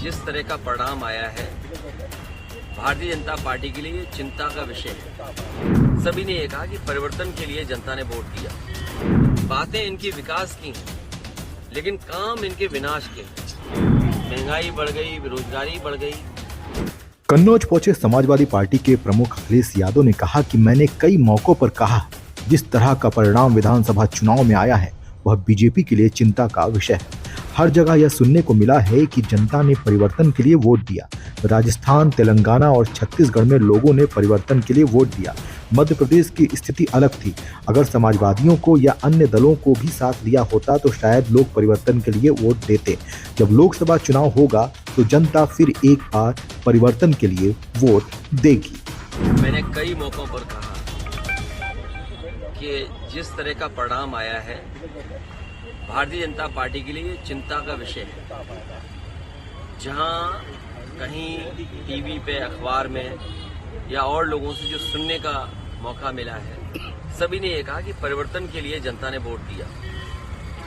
जिस तरह का परिणाम आया है भारतीय जनता पार्टी के लिए चिंता का विषय है। सभी ने ये कहा कि परिवर्तन के लिए जनता ने वोट दिया। बातें इनकी विकास की हैं, लेकिन काम इनके विनाश के हैं। महंगाई बढ़ गई, बेरोजगारी बढ़ गई। कन्नौज पहुंचे समाजवादी पार्टी के प्रमुख अखिलेश यादव ने कहा कि मैंने कई मौकों पर कहा, जिस तरह का परिणाम विधानसभा चुनाव में आया है वह बीजेपी के लिए चिंता का विषय है। हर जगह यह सुनने को मिला है कि जनता ने परिवर्तन के लिए वोट दिया। राजस्थान, तेलंगाना और छत्तीसगढ़ में लोगों ने परिवर्तन के लिए वोट दिया। मध्य प्रदेश की स्थिति अलग थी। अगर समाजवादियों को या अन्य दलों को भी साथ लिया होता तो शायद लोग परिवर्तन के लिए वोट देते। जब लोकसभा चुनाव होगा तो जनता फिर एक बार परिवर्तन के लिए वोट देगी। मैंने कई मौकों पर कहा कि जिस तरह का परिणाम आया है भारतीय जनता पार्टी के लिए चिंता का विषय है। जहां कहीं टीवी पे, अखबार में या और लोगों से जो सुनने का मौका मिला है, सभी ने ये कहा कि परिवर्तन के लिए जनता ने वोट दिया।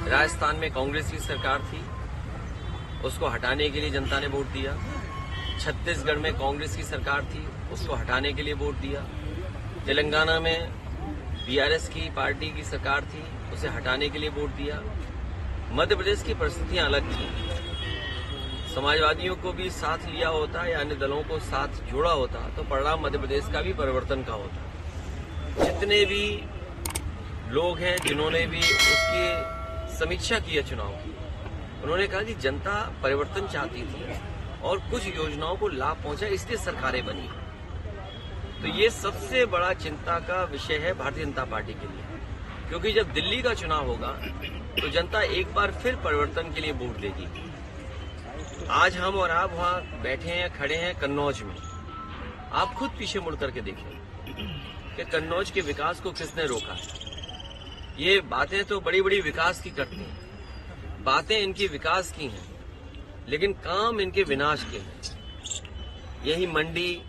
राजस्थान में कांग्रेस की सरकार थी, उसको हटाने के लिए जनता ने वोट दिया। छत्तीसगढ़ में कांग्रेस की सरकार थी, उसको हटाने के लिए वोट दिया। तेलंगाना में बीआरएस की पार्टी की सरकार थी, उसे हटाने के लिए वोट दिया। मध्य प्रदेश की परिस्थितियां अलग थी। समाजवादियों को भी साथ लिया होता या अन्य दलों को साथ जोड़ा होता तो परिणाम मध्य प्रदेश का भी परिवर्तन का होता। जितने भी लोग हैं जिन्होंने भी उसकी समीक्षा की है चुनाव की, उन्होंने कहा कि जनता परिवर्तन चाहती थी और कुछ योजनाओं को लाभ पहुंचा, इसलिए सरकारें बनी। तो ये सबसे बड़ा चिंता का विषय है भारतीय जनता पार्टी के लिए, क्योंकि जब दिल्ली का चुनाव होगा तो जनता एक बार फिर परिवर्तन के लिए वोट देगी। आज हम और आप वहां बैठे हैं, खड़े हैं कन्नौज में। आप खुद पीछे मुड़ करके देखें कि कन्नौज के विकास को किसने रोका है। ये बातें तो बड़ी बड़ी विकास की करती हैं, बातें इनकी विकास की हैं, लेकिन काम इनके विनाश के हैं। यही मंडी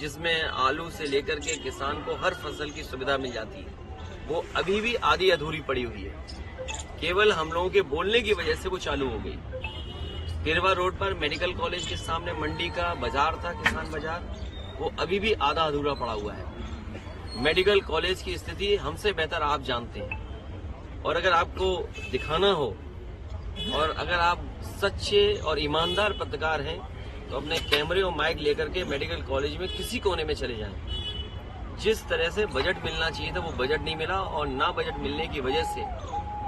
जिसमें आलू से लेकर के किसान को हर फसल की सुविधा मिल जाती है, वो अभी भी आधी अधूरी पड़ी हुई है। केवल हम लोगों के बोलने की वजह से वो चालू हो गई। पेरवा रोड पर मेडिकल कॉलेज के सामने मंडी का बाजार था, किसान बाजार, वो अभी भी आधा अधूरा पड़ा हुआ है। मेडिकल कॉलेज की स्थिति हमसे बेहतर आप जानते हैं, और अगर आपको दिखाना हो और अगर आप सच्चे और ईमानदार पत्रकार हैं तो अपने कैमरे और माइक लेकर के मेडिकल कॉलेज में किसी कोने में चले जाएं। जिस तरह से बजट मिलना चाहिए था वो बजट नहीं मिला, और ना बजट मिलने की वजह से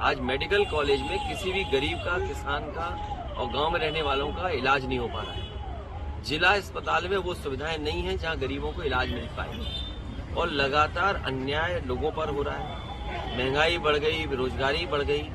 आज मेडिकल कॉलेज में किसी भी गरीब का, किसान का और गांव में रहने वालों का इलाज नहीं हो पा रहा है। जिला अस्पताल में वो सुविधाएं नहीं है जहां गरीबों को इलाज मिल पाए, और लगातार अन्याय लोगों पर हो रहा है। महंगाई बढ़ गई, बेरोजगारी बढ़ गई।